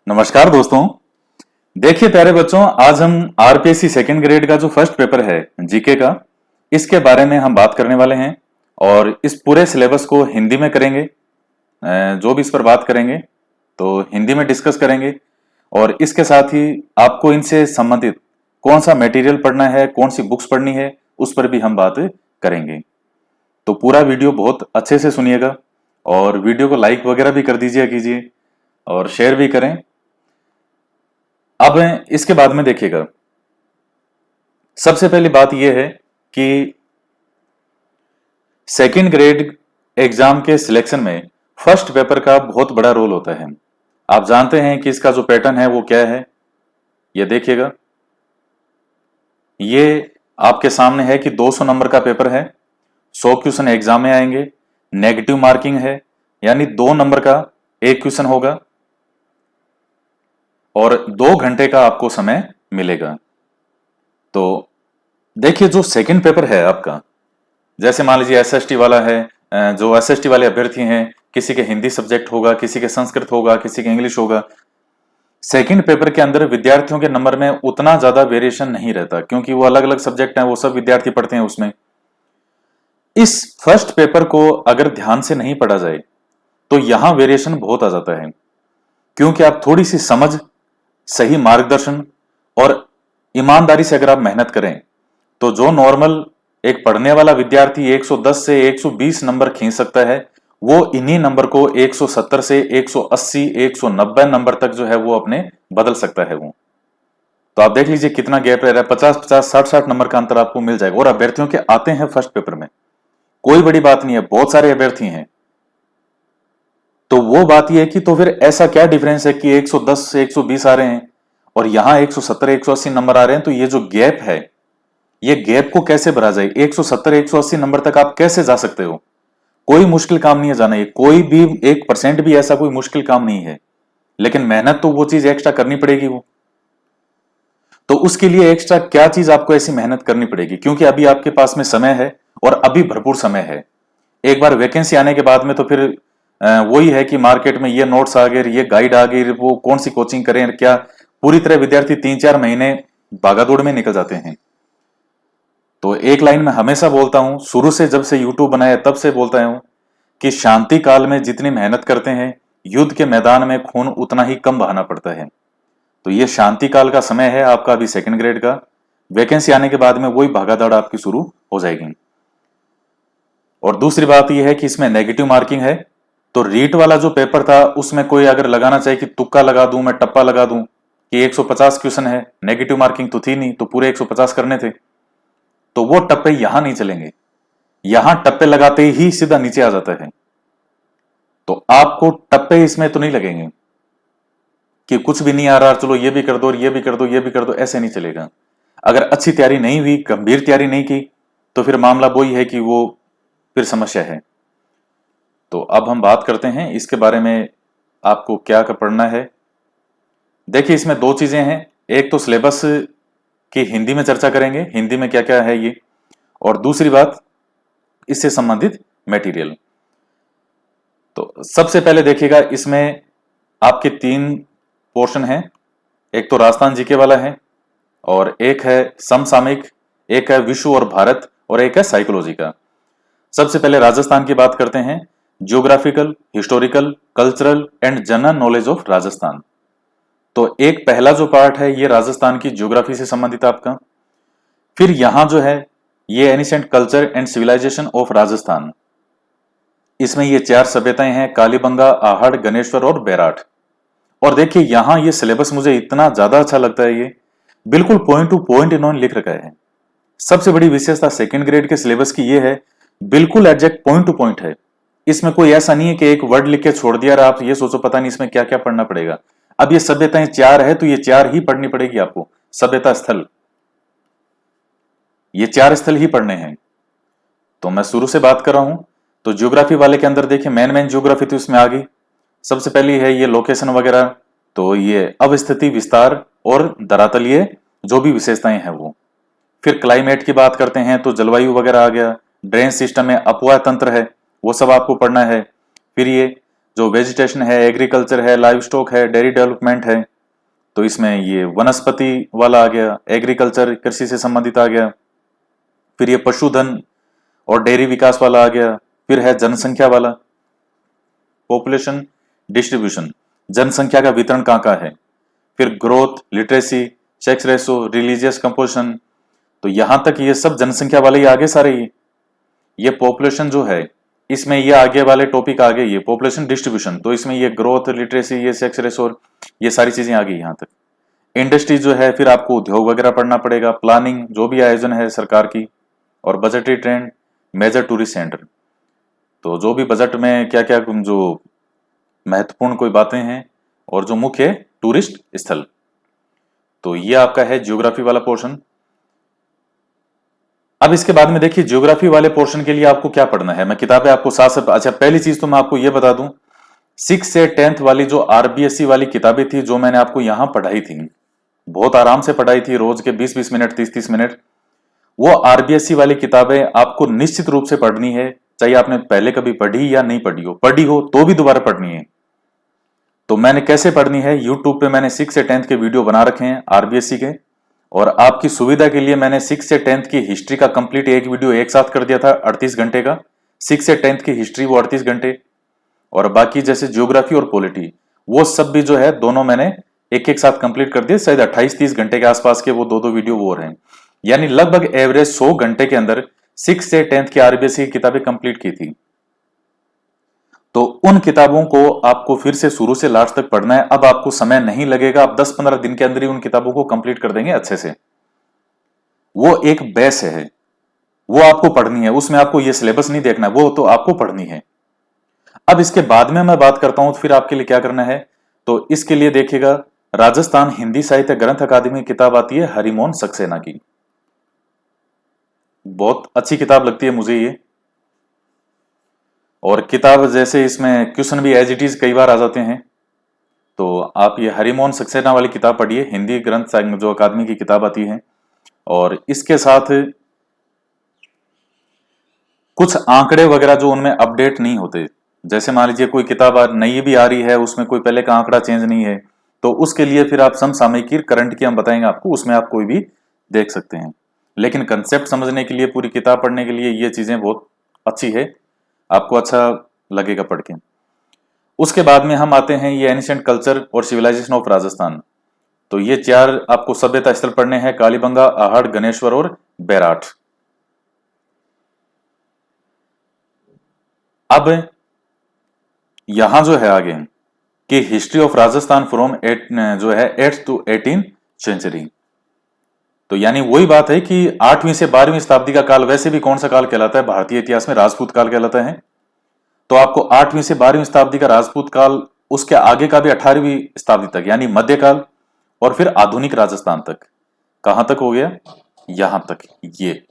नमस्कार दोस्तों। देखिए प्यारे बच्चों, आज हम आरपीएससी सेकंड ग्रेड का जो फर्स्ट पेपर है जीके का, इसके बारे में हम बात करने वाले हैं और इस पूरे सिलेबस को हिंदी में करेंगे। जो भी इस पर बात करेंगे तो हिंदी में डिस्कस करेंगे और इसके साथ ही आपको इनसे संबंधित कौन सा मटेरियल पढ़ना है, कौन सी बुक्स पढ़नी है, उस पर भी हम बात करेंगे। तो पूरा वीडियो बहुत अच्छे से सुनिएगा और वीडियो को लाइक वगैरह भी कर दीजिए कीजिए और शेयर भी करें। अब इसके बाद में देखिएगा, सबसे पहली बात यह है कि सेकंड ग्रेड एग्जाम के सिलेक्शन में फर्स्ट पेपर का बहुत बड़ा रोल होता है। आप जानते हैं कि इसका जो पैटर्न है वो क्या है। ये देखिएगा, ये आपके सामने है कि 200 नंबर का पेपर है, 100 क्वेश्चन एग्जाम में आएंगे, नेगेटिव मार्किंग है, यानी 2 नंबर का एक क्वेश्चन होगा और 2 घंटे का आपको समय मिलेगा। तो देखिए, जो सेकंड पेपर है आपका, जैसे मान लीजिए एसएसटी वाला है, जो एसएसटी वाले अभ्यर्थी हैं, किसी के हिंदी सब्जेक्ट होगा, किसी के संस्कृत होगा, किसी के इंग्लिश होगा। सेकंड पेपर के अंदर विद्यार्थियों के नंबर में उतना ज्यादा वेरिएशन नहीं रहता, क्योंकि वो अलग अलग सब्जेक्ट हैं, वो सब विद्यार्थी पढ़ते हैं उसमें। इस फर्स्ट पेपर को अगर ध्यान से नहीं पढ़ा जाए तो यहां वेरिएशन बहुत आ जाता है, क्योंकि आप थोड़ी सी समझ, सही मार्गदर्शन और ईमानदारी से अगर आप मेहनत करें तो जो नॉर्मल एक पढ़ने वाला विद्यार्थी 110 से 120 नंबर खींच सकता है, वो इन्हीं नंबर को 170 से 180, 190 नंबर तक जो है वो अपने बदल सकता है वो। तो आप देख लीजिए कितना गैप रह रहा है, 50-50, 60-60 नंबर का अंतर आपको मिल जाएगा। और अभ्यर्थियों के आते हैं फर्स्ट पेपर में, कोई बड़ी बात नहीं है, बहुत सारे अभ्यर्थी हैं। तो वो बात यह है कि तो फिर ऐसा क्या डिफरेंस है कि 110 से 120 आ रहे हैं और यहां 170 180 नंबर आ रहे हैं। तो ये जो गैप है, ये गैप को कैसे भरा जाए? 170 180 नंबर तक आप कैसे जा सकते हो? कोई मुश्किल काम नहीं है जाना, ये कोई भी 1% भी ऐसा कोई मुश्किल काम नहीं है, लेकिन मेहनत तो वो चीज एक्स्ट्रा करनी पड़ेगी वो। तो उसके लिए एक्स्ट्रा क्या चीज आपको ऐसी मेहनत करनी पड़ेगी? क्योंकि अभी आपके पास में समय है और अभी भरपूर समय है। एक बार वैकेंसी आने के बाद में तो फिर वही है कि मार्केट में ये नोट्स आ गए, ये गाइड आ गई, वो कौन सी कोचिंग करें क्या, पूरी तरह विद्यार्थी 3-4 महीने भागादौड़ में निकल जाते हैं। तो एक लाइन में हमेशा बोलता हूं, शुरू से जब से यूट्यूब बनाया तब से बोलता हूं कि शांति काल में जितनी मेहनत करते हैं, युद्ध के मैदान में खून उतना ही कम बहाना पड़ता है। तो ये शांति काल का समय है आपका अभी सेकंड ग्रेड का। वैकेंसी आने के बाद में वही भागादौड़ आपकी शुरू हो जाएगी। और दूसरी बात यह है कि इसमें नेगेटिव मार्किंग है। तो रीट वाला जो पेपर था उसमें कोई अगर लगाना चाहे कि तुक्का लगा दूं, मैं टप्पा लगा दूं कि 150 क्वेश्चन है, नेगेटिव मार्किंग तो थी नहीं, तो पूरे 150 करने थे, तो वो टप्पे यहां नहीं चलेंगे। यहां टप्पे लगाते ही सीधा नीचे आ जाता है। तो आपको टप्पे इसमें तो नहीं लगेंगे कि कुछ भी नहीं आ रहा, चलो ये भी कर दो, ये भी कर दो, ये भी कर दो, ऐसे नहीं चलेगा। अगर अच्छी तैयारी नहीं हुई, गंभीर तैयारी नहीं की, तो फिर मामला वही है कि वो फिर समस्या है। तो अब हम बात करते हैं इसके बारे में, आपको क्या पढ़ना है। देखिए, इसमें 2 चीजें हैं। एक तो सिलेबस की हिंदी में चर्चा करेंगे, हिंदी में क्या क्या है ये, और दूसरी बात इससे संबंधित मटेरियल। तो सबसे पहले देखिएगा, इसमें आपके 3 पोर्शन हैं। एक तो राजस्थान जीके वाला है, और एक है समसामयिक, एक है विश्व और भारत, और एक है साइकोलॉजी का। सबसे पहले राजस्थान की बात करते हैं। Geographical, historical, cultural and general knowledge of Rajasthan. तो एक पहला जो पार्ट है ये राजस्थान की ज्योग्राफी से संबंधित आपका। फिर यहां जो है ये ancient culture and civilization of Rajasthan. इसमें ये 4 सभ्यताएं हैं, कालीबंगा, आहड़, गणेश्वर और बैराठ। और देखिए, यहां ये सिलेबस मुझे इतना ज्यादा अच्छा लगता है, ये बिल्कुल पॉइंट टू पॉइंट इन्होंने लिख रखा है। सबसे बड़ी विशेषता सेकंड ग्रेड के सिलेबस की ये है, बिल्कुल एग्जैक्ट पॉइंट टू पॉइंट है। इसमें कोई ऐसा नहीं है कि एक वर्ड लिख के छोड़ दिया और आप ये सोचो पता नहीं इसमें क्या क्या पढ़ना पड़ेगा। अब ये सभ्यताएं 4 है तो ये 4 ही पढ़नी पड़ेगी आपको। सभ्यता स्थल, ये 4 स्थल ही पढ़ने हैं। तो मैं शुरू से बात कर रहा हूं। तो ज्योग्राफी वाले के अंदर देखिए, मेन ज्योग्राफी तो इसमें आ गई। सबसे पहली है ये लोकेशन वगैरह, तो ये अवस्थिति, विस्तार और धरातलीय जो भी विशेषताएं हैं वो। फिर क्लाइमेट की बात करते हैं तो जलवायु वगैरह आ गया। ड्रेन सिस्टम में अपवाह तंत्र है, वो सब आपको पढ़ना है। फिर ये जो वेजिटेशन है, एग्रीकल्चर है, लाइव स्टॉक है, डेयरी डेवलपमेंट है, तो इसमें ये वनस्पति वाला आ गया, एग्रीकल्चर कृषि से संबंधित आ गया, फिर ये पशुधन और डेयरी विकास वाला आ गया, फिर है जनसंख्या वाला, पॉपुलेशन डिस्ट्रीब्यूशन, जनसंख्या का वितरण कहाँ कहाँ है, फिर growth, literacy, sex ratio, religious composition, तो यहां तक ये सब जनसंख्या वाले ही आगे सारे ये पॉपुलेशन जो है इसमें ये आगे वाले टॉपिक आ गए, ये पॉपुलेशन डिस्ट्रीब्यूशन, तो इसमें ये ग्रोथ, लिटरेसी, ये सेक्स रेशो, ये सारी चीजें आ गई यहां तक। इंडस्ट्री जो है फिर आपको उद्योग वगैरह पढ़ना पड़ेगा, प्लानिंग जो भी आयोजन है सरकार की, और budgetary trend, major tourist centre, तो जो भी बजट में क्या क्या जो महत्वपूर्ण कोई बातें हैं और जो मुख्य टूरिस्ट स्थल, तो ये आपका है ज्योग्राफी वाला पोर्शन। अब इसके बाद में देखिए ज्योग्राफी वाले पोर्शन के लिए आपको क्या पढ़ना है, मैं किताबें आपको साथ साथ, अच्छा पहली चीज तो मैं आपको ये बता दूं, 6 से 10th वाली जो आरबीएससी वाली किताबें थी जो मैंने आपको यहां पढ़ाई थी, बहुत आराम से पढ़ाई थी, रोज के 20-20 मिनट, 30-30 मिनट, वो आरबीएससी वाली किताबें आपको निश्चित रूप से पढ़नी है, चाहे आपने पहले कभी पढ़ी या नहीं पढ़ी हो तो भी दोबारा पढ़नी है। तो मैंने कैसे पढ़नी है, यूट्यूब पे मैंने 6 से 10th के वीडियो बना रखे हैं आरबीएससी के, और आपकी सुविधा के लिए मैंने 6 से 10th की हिस्ट्री का कंप्लीट एक वीडियो एक साथ कर दिया था 38 घंटे का, 6 से 10th की हिस्ट्री वो 38 घंटे, और बाकी जैसे ज्योग्राफी और पॉलिटी वो सब भी जो है दोनों मैंने एक एक साथ कंप्लीट कर दिए, शायद 28-30 घंटे के आसपास के वो दो वीडियो वो हैं, यानी लगभग एवरेज 100 घंटे के अंदर 6 से 10th की आरबीएससी की किताबें कंप्लीट की थी। तो उन किताबों को आपको फिर से शुरू से लास्ट तक पढ़ना है। अब आपको समय नहीं लगेगा, आप 10-15 दिन के अंदर ही उन किताबों को कंप्लीट कर देंगे अच्छे से। वो एक बेस है, वो आपको पढ़नी है, उसमें आपको ये सिलेबस नहीं देखना है, वो तो आपको पढ़नी है। अब इसके बाद में मैं बात करता हूं फिर आपके लिए क्या करना है, तो इसके लिए देखिएगा राजस्थान हिंदी साहित्य ग्रंथ अकादमी की किताब आती है हरिमोहन सक्सेना की, बहुत अच्छी किताब लगती है मुझे ये, और किताब जैसे इसमें क्वेश्चन भी एज इट इज कई बार आ जाते हैं, तो आप ये हरिमोहन सक्सेना वाली किताब पढ़िए, हिंदी ग्रंथ जो अकादमी की किताब आती है। और इसके साथ कुछ आंकड़े वगैरह जो उनमें अपडेट नहीं होते, जैसे मान लीजिए कोई किताब नई भी आ रही है, उसमें कोई पहले का आंकड़ा चेंज नहीं है, तो उसके लिए फिर आप समसामयिकी करंट की हम बताएंगे आपको, उसमें आप कोई भी देख सकते हैं। लेकिन कंसेप्ट समझने के लिए, पूरी किताब पढ़ने के लिए ये चीजें बहुत अच्छी है, आपको अच्छा लगेगा पढ़ के। उसके बाद में हम आते हैं ये एंशिएंट कल्चर और सिविलाइजेशन ऑफ राजस्थान, तो ये 4 आपको सभ्यता स्थल पढ़ने हैं, कालीबंगा, आहड़, गणेश्वर और बैराठ। अब यहां जो है आगे कि हिस्ट्री ऑफ राजस्थान फ्रॉम जो है 8th to 18th सेंचुरी, तो यानी वही बात है कि 8वीं से 12वीं शताब्दी का काल वैसे भी कौन सा काल कहलाता है भारतीय इतिहास में, राजपूत काल कहलाता है। तो आपको 8वीं से 12वीं शताब्दी का राजपूत काल, उसके आगे का भी 18वीं शताब्दी तक यानी मध्यकाल, और फिर आधुनिक राजस्थान तक, कहां तक हो गया, यहां तक। ये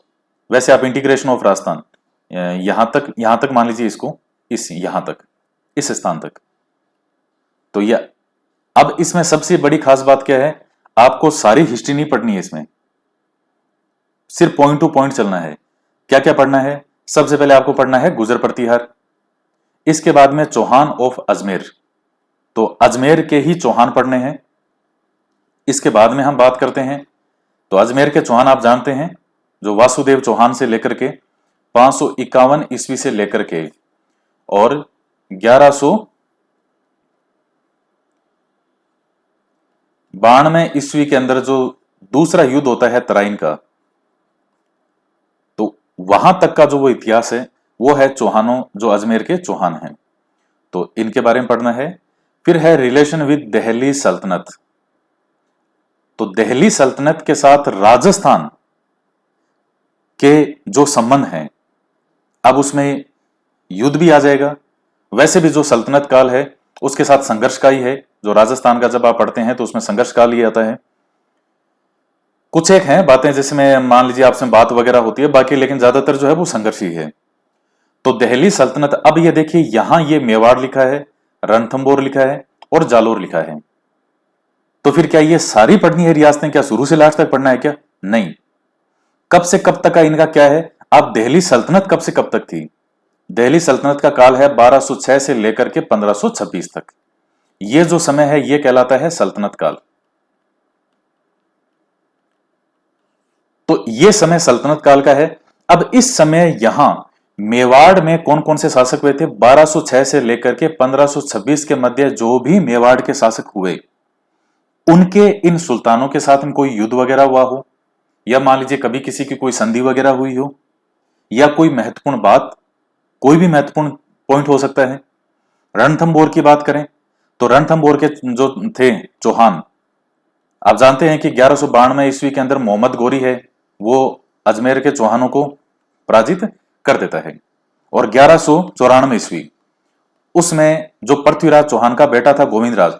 वैसे आप इंटीग्रेशन ऑफ राजस्थान यहां तक मान लीजिए इसको, इस यहां तक, इस स्थान तक। तो ये अब इसमें सबसे बड़ी खास बात क्या है, आपको सारी हिस्ट्री नहीं पढ़नी है, इसमें सिर्फ पॉइंट टू पॉइंट चलना है। क्या क्या पढ़ना है, सबसे पहले आपको पढ़ना है गुजर प्रतिहार, इसके बाद में चौहान ऑफ अजमेर, तो अजमेर के ही चौहान पढ़ने हैं। इसके बाद में हम बात करते हैं, तो अजमेर के चौहान आप जानते हैं, जो वासुदेव चौहान से लेकर के 551 ईस्वी से लेकर के और 1192 ईस्वी के अंदर जो दूसरा युद्ध होता है तराइन का, तो वहां तक का जो वो इतिहास है वो है चौहानों, जो अजमेर के चौहान हैं, तो इनके बारे में पढ़ना है। फिर है रिलेशन विद दिल्ली सल्तनत, तो दिल्ली सल्तनत के साथ राजस्थान के जो संबंध हैं, अब उसमें युद्ध भी आ जाएगा। वैसे भी जो सल्तनत काल है उसके साथ संघर्ष का ही है, जो राजस्थान का जब आप पढ़ते हैं तो उसमें संघर्ष काल ही आता है। कुछ एक हैं बातें जिसमें मान लीजिए आपसे बात वगैरह होती है, बाकी लेकिन ज्यादातर जो है वो संघर्ष ही है। तो दिल्ली सल्तनत, अब ये देखिए यहां ये मेवाड़ लिखा है, रणथंबोर लिखा है और जालोर लिखा है, तो फिर क्या ये सारी पढ़नी है रियासतें, क्या शुरू से लास्ट तक पढ़ना है क्या? नहीं, कब से कब तक का इनका क्या है, अब दिल्ली सल्तनत कब से कब तक थी, दिल्ली सल्तनत का काल है 1206 से लेकर के 1526 तक। ये जो समय है ये कहलाता है सल्तनत काल। तो ये समय सल्तनत काल का है। अब इस समय यहां मेवाड़ में कौन कौन से शासक हुए थे? 1206 से लेकर के 1526 के मध्य जो भी मेवाड़ के शासक हुए, उनके इन सुल्तानों के साथ में कोई युद्ध वगैरह हुआ हो, या मान लीजिए कभी किसी की कोई संधि वगैरह हुई हो, या कोई महत्वपूर्ण बात, कोई भी महत्वपूर्ण पॉइंट हो सकता है। रणथंभौर की बात करें तो रणथंभौर के जो थे चौहान, आप जानते हैं कि 1192 ईस्वी के अंदर मोहम्मद गोरी है, वो अजमेर के चौहानों को पराजित कर देता है। और 1194 ईस्वी उसमें जो पृथ्वीराज चौहान का बेटा था गोविंदराज,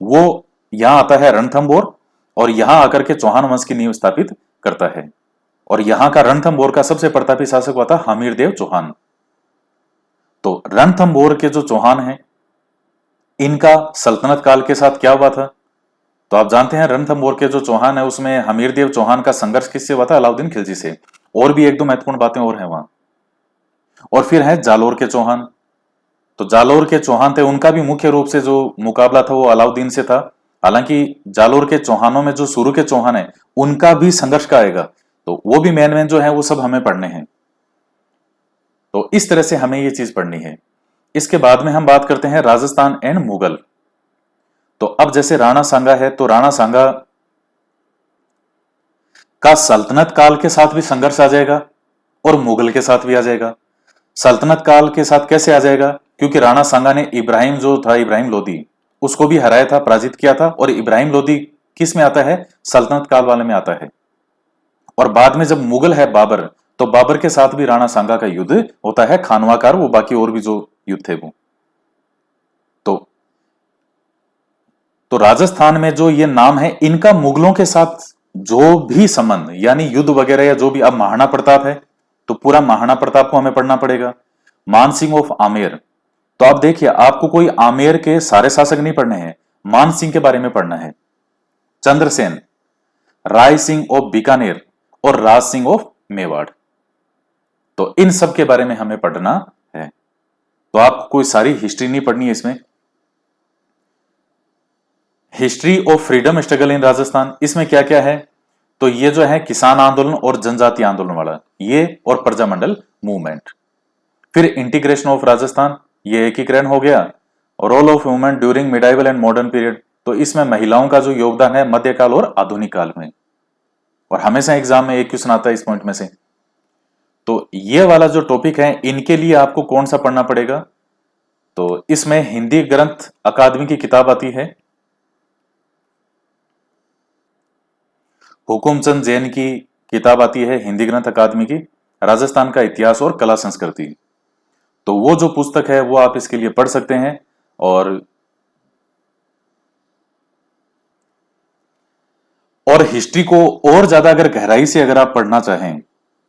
वो यहां आता है रणथंभौर और यहां आकर के चौहान वंश की नींव स्थापित करता है। और यहां का रणथंभौर का सबसे प्रतापी शासक हुआ था हमीरदेव चौहान। तो रणथंभौर के जो चौहान हैं, इनका सल्तनत काल के साथ क्या हुआ था? तो आप जानते हैं रणथंभौर के जो चौहान है उसमें हमीरदेव चौहान का संघर्ष किससे हुआ था? अलाउद्दीन खिलजी से। और भी एक दो महत्वपूर्ण बातें और हैं वहां। और फिर है जालोर के चौहान। तो जालोर के चौहान थे, उनका भी मुख्य रूप से जो मुकाबला था वो अलाउद्दीन से था। हालांकि जालोर के चौहानों में जो शुरू के चौहान है उनका भी संघर्ष का आएगा, तो वो भी मेन मेन जो है वो सब हमें पढ़ने हैं। तो इस तरह से हमें ये चीज पढ़नी है। इसके बाद में हम बात करते हैं राजस्थान एंड मुगल। तो अब जैसे राणा सांगा है, तो राणा सांगा का सल्तनत काल के साथ भी संघर्ष आ जाएगा और मुगल के साथ भी आ जाएगा। सल्तनत काल के साथ कैसे आ जाएगा? क्योंकि राणा सांगा ने इब्राहिम जो था, इब्राहिम लोदी, उसको भी हराया था, पराजित किया था। और इब्राहिम लोदी किस में आता है? सल्तनत काल वाले में आता है। और बाद में जब मुगल है बाबर, तो बाबर के साथ भी राणा सांगा का युद्ध होता है, खानवाकार, वो बाकी और भी जो युद्ध थे वो। तो राजस्थान में जो ये नाम है, इनका मुगलों के साथ जो भी संबंध, यानी युद्ध वगैरह या जो भी, अब महाराणा प्रताप है तो पूरा महाराणा प्रताप को हमें पढ़ना पड़ेगा। मानसिंह ऑफ आमेर, तो आप देखिए आपको कोई आमेर के सारे शासक नहीं पढ़ने हैं, मानसिंह के बारे में पढ़ना है। चंद्रसेन, राय सिंह ऑफ बीकानेर और राज सिंह ऑफ मेवाड़, तो इन सब के बारे में हमें पढ़ना है। तो आपको कोई सारी हिस्ट्री नहीं पढ़नी है इसमें। History of freedom struggle in Rajasthan, इसमें क्या क्या है? तो ये जो है किसान आंदोलन और जनजातीय आंदोलन वाला, ये और प्रजामंडल मूवमेंट। फिर इंटीग्रेशन ऑफ राजस्थान, ये एकीकरण हो गया। और role of women during medieval and modern period, तो इसमें महिलाओं का जो योगदान है मध्यकाल और आधुनिक काल में। और हमेशा एग्जाम में एक क्वेश्चन आता है इस पॉइंट में से। तो ये वाला जो टॉपिक है, इनके लिए आपको कौन सा पढ़ना पड़ेगा? तो इसमें हिंदी ग्रंथ अकादमी की किताब आती है, हुकुमचंद जैन की किताब आती है हिंदी ग्रंथ अकादमी की, राजस्थान का इतिहास और कला संस्कृति। तो वो जो पुस्तक है वो आप इसके लिए पढ़ सकते हैं। और हिस्ट्री को और ज्यादा अगर गहराई से अगर आप पढ़ना चाहें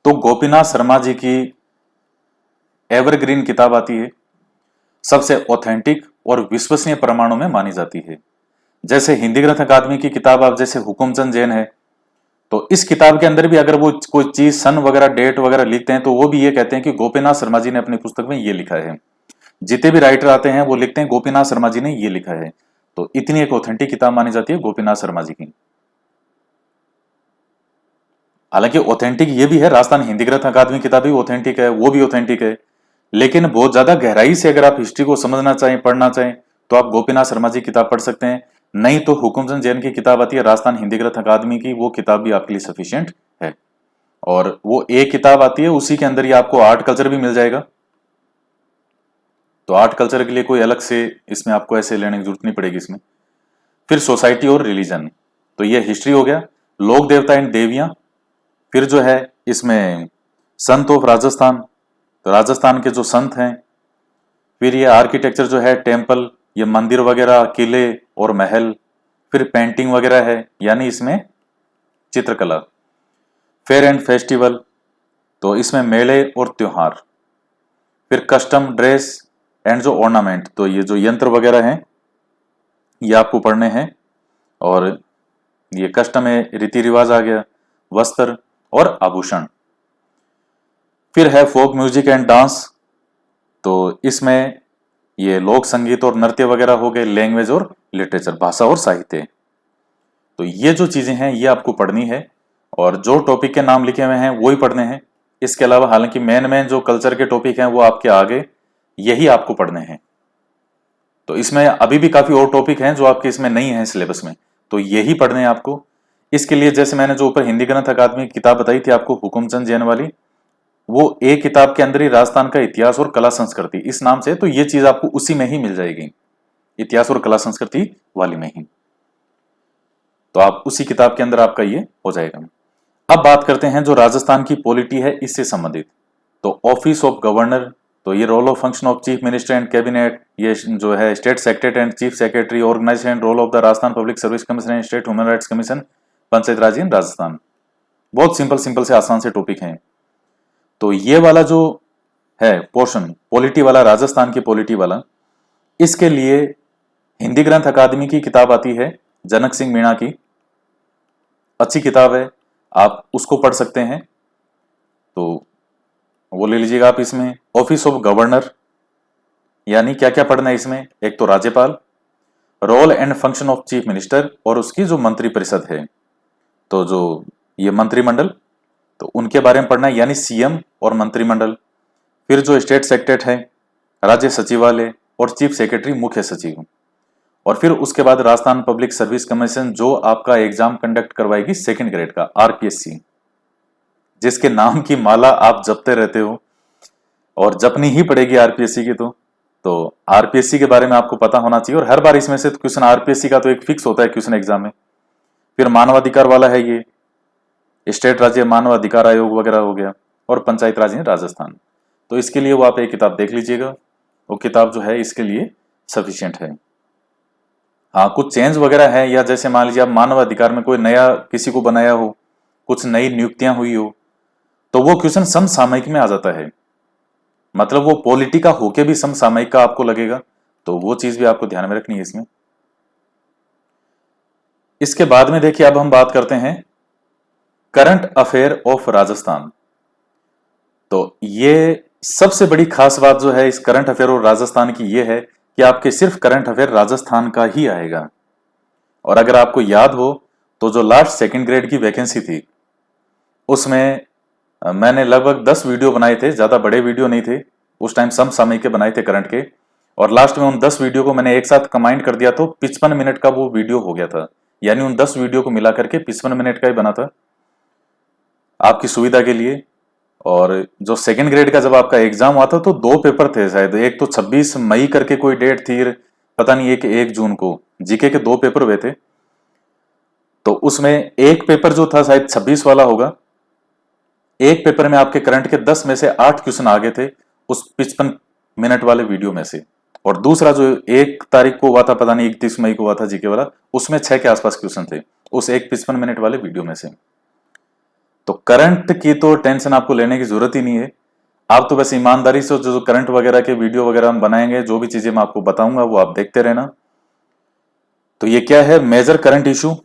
तो गोपीनाथ शर्मा जी की एवरग्रीन किताब आती है, सबसे ऑथेंटिक और विश्वसनीय प्रमाणों में मानी जाती है। जैसे हिंदी ग्रंथ अकादमी की किताब आप जैसे हुकुमचंद जैन है, तो इस किताब के अंदर भी अगर वो कोई चीज सन वगैरह डेट वगैरह लिखते हैं तो वो भी ये कहते हैं कि गोपीनाथ शर्मा जी ने अपनी पुस्तक में ये लिखा है। जितने भी राइटर आते हैं वो लिखते हैं गोपीनाथ शर्मा जी ने ये लिखा है। तो इतनी एक ऑथेंटिक किताब मानी जाती है गोपीनाथ शर्मा जी की। हालांकि ऑथेंटिक ये भी है, राजस्थान हिंदी ग्रंथ अकादमी किताब भी ऑथेंटिक है, वो भी ऑथेंटिक है। लेकिन बहुत ज्यादा गहराई से अगर आप हिस्ट्री को समझना चाहें, पढ़ना चाहें, तो आप गोपीनाथ शर्मा जी की किताब पढ़ सकते हैं। नहीं तो हुकुमचंद जैन की किताब आती है राजस्थान हिंदी ग्रंथ अकादमी की, वो किताब भी आपके लिए सफिशियंट है। और वो एक किताब आती है, उसी के अंदर ही आपको आर्ट कल्चर भी मिल जाएगा। तो आर्ट कल्चर के लिए कोई अलग से इसमें आपको ऐसे लेने की जरूरत नहीं पड़ेगी इसमें। फिर सोसाइटी और रिलीजन, तो ये हिस्ट्री हो गया। लोक देवता एंड देवियां, फिर जो है इसमें संत ऑफ राजस्थान, तो राजस्थान के जो संत हैं। फिर ये आर्किटेक्चर जो है, टेम्पल, ये मंदिर वगैरह, किले और महल। फिर पेंटिंग वगैरह है, यानी इसमें चित्रकला। फेयर एंड फेस्टिवल, तो इसमें मेले और त्योहार। फिर कस्टम, ड्रेस एंड जो ऑर्नामेंट, तो ये जो यंत्र वगैरह हैं ये आपको पढ़ने हैं। और ये कस्टम है, रीति रिवाज आ गया, वस्त्र और आभूषण। फिर है फोक म्यूजिक एंड डांस, तो इसमें ये लोक संगीत और नृत्य वगैरह हो गए, लैंग्वेज और लिटरेचर, भाषा और साहित्य। तो ये जो चीजें हैं ये आपको पढ़नी है, और जो टॉपिक के नाम लिखे हुए हैं वो ही पढ़ने हैं। इसके अलावा हालांकि मेन मेन जो कल्चर के टॉपिक हैं वो आपके आगे, यही आपको पढ़ने हैं। तो इसमें अभी भी काफी और टॉपिक हैं जो आपके इसमें नहीं है सिलेबस में, तो यही पढ़ने हैं आपको। इसके लिए जैसे मैंने जो ऊपर हिंदी ग्रंथ अकादमी की किताब बताई थी आपको, हुकुमचंद जैन वाली, वो एक किताब के अंदर ही राजस्थान का इतिहास और कला संस्कृति इस नाम से, तो ये चीज आपको उसी में ही मिल जाएगी, इतिहास और कला संस्कृति वाली में ही। तो आप उसी किताब के अंदर आपका ये हो जाएगा। अब बात करते हैं जो राजस्थान की पॉलिटी है इससे संबंधित। तो ऑफिस ऑफ गवर्नर, तो ये role of function of chief minister and cabinet, ये जो है state secretary and chief secretary, organisation and role of the Rajasthan public service commission and state human rights commission, panchayat raj in Rajasthan. बहुत सिंपल सिंपल से आसान से topic हैं। तो ये वाला जो है पोर्शन पॉलिटी वाला, राजस्थान की पॉलिटी वाला, इसके लिए हिंदी ग्रंथ अकादमी की किताब आती है जनक सिंह मीणा की, अच्छी किताब है, आप उसको पढ़ सकते हैं। तो वो ले लीजिएगा आप। इसमें ऑफिस ऑफ गवर्नर यानी क्या क्या पढ़ना है इसमें, एक तो राज्यपाल, role and function of chief minister और उसकी जो मंत्री परिषद है, तो जो ये मंत्रिमंडल, तो उनके बारे में पढ़ना है, यानी सीएम और मंत्रिमंडल। फिर जो स्टेट सेक्रेटरी है, राज्य सचिवालय और चीफ सेक्रेटरी मुख्य सचिव। और फिर उसके बाद राजस्थान पब्लिक सर्विस कमीशन जो आपका एग्जाम कंडक्ट करवाएगी सेकंड ग्रेड का, आरपीएससी, जिसके नाम की माला आप जपते रहते हो और जपनी ही पड़ेगी आरपीएससी की। तो आरपीएससी के बारे में आपको पता होना चाहिए, और हर बार इसमें से क्वेश्चन आरपीएससी का तो एक फिक्स होता है क्वेश्चन एग्जाम में। फिर मानवाधिकार वाला है ये, स्टेट राज्य मानव अधिकार आयोग वगैरह हो गया, और पंचायत राज इन राजस्थान। तो इसके लिए वो आप एक किताब देख लीजिएगा, वो किताब जो है इसके लिए सफिशिएंट है। हाँ, कुछ चेंज वगैरह है, या जैसे मान लीजिए आप मानव अधिकार में कोई नया किसी को बनाया हो, कुछ नई नियुक्तियां हुई हो, तो वो क्वेश्चन समसामयिक में आ जाता है, मतलब वो पॉलिटी का होके भी समसामयिक का आपको लगेगा, तो वो चीज भी आपको ध्यान में रखनी है इसमें। इसके बाद में देखिए अब हम बात करते हैं करंट अफेयर ऑफ राजस्थान। तो ये सबसे बड़ी खास बात जो है इस करंट अफेयर और राजस्थान की ये है कि आपके सिर्फ करंट अफेयर राजस्थान का ही आएगा। और अगर आपको याद हो तो जो लास्ट सेकंड ग्रेड की वैकेंसी थी उसमें मैंने लगभग 10 वीडियो बनाए थे, ज्यादा बड़े वीडियो नहीं थे उस टाइम, समसामयिक के बनाए थे करंट के, और लास्ट में उन 10 वीडियो को मैंने एक साथ कंबाइन कर दिया तो 55 मिनट का वो वीडियो हो गया था, यानी उन 10 वीडियो को मिला करके 55 मिनट का ही बना था आपकी सुविधा के लिए। और जो सेकंड ग्रेड का जब आपका एग्जाम हुआ था तो 2 पेपर थे शायद, एक तो 26 मई करके कोई डेट थी, पता नहीं, एक 1 जून को जीके के 2 पेपर हुए थे। तो उसमें एक पेपर जो था शायद 26 वाला होगा, एक पेपर में आपके करंट के 10 में से 8 क्वेश्चन आ गए थे उस 55 मिनट वाले वीडियो में से, और दूसरा जो 1 तारीख को हुआ था, पता नहीं 31 मई को हुआ था जीके वाला, उसमें 6 के आसपास क्वेश्चन थे उस एक 55 मिनट वाले वीडियो में से। तो करंट की तो टेंशन आपको लेने की जरूरत ही नहीं है, आप तो बस ईमानदारी से जो करंट वगैरह के वीडियो वगैरह हम बनाएंगे, जो भी चीजें मैं आपको बताऊंगा वो आप देखते रहना। तो ये क्या है, मेजर करंट इशू,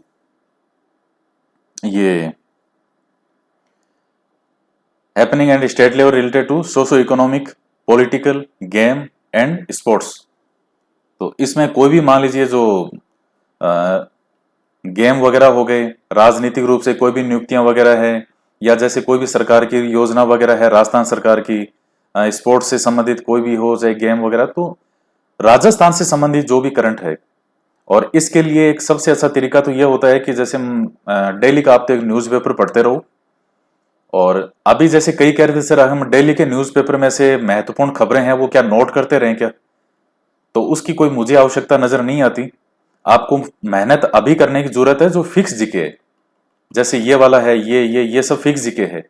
ये happening and state level related to socio economic, political, game and sports. तो इसमें कोई भी मान लीजिए जो गेम वगैरह हो गए, राजनीतिक रूप से कोई भी नियुक्तियां वगैरह है, या जैसे कोई भी सरकार की योजना वगैरह है राजस्थान सरकार की, स्पोर्ट्स से संबंधित कोई भी हो चाहे गेम वगैरह, तो राजस्थान से संबंधित जो भी करंट है। और इसके लिए एक सबसे अच्छा तरीका तो यह होता है कि जैसे डेली का आप तो एक न्यूज़पेपर पढ़ते रहो, और अभी जैसे कई कह रहे थे सर हम डेली के न्यूज़पेपर में से महत्वपूर्ण खबरें हैं वो क्या नोट करते रहें क्या, तो उसकी कोई मुझे आवश्यकता नजर नहीं आती। आपको मेहनत अभी करने की जरूरत है जो फिक्स जीके है, जैसे ये वाला है, ये सब फिक्स जीके है,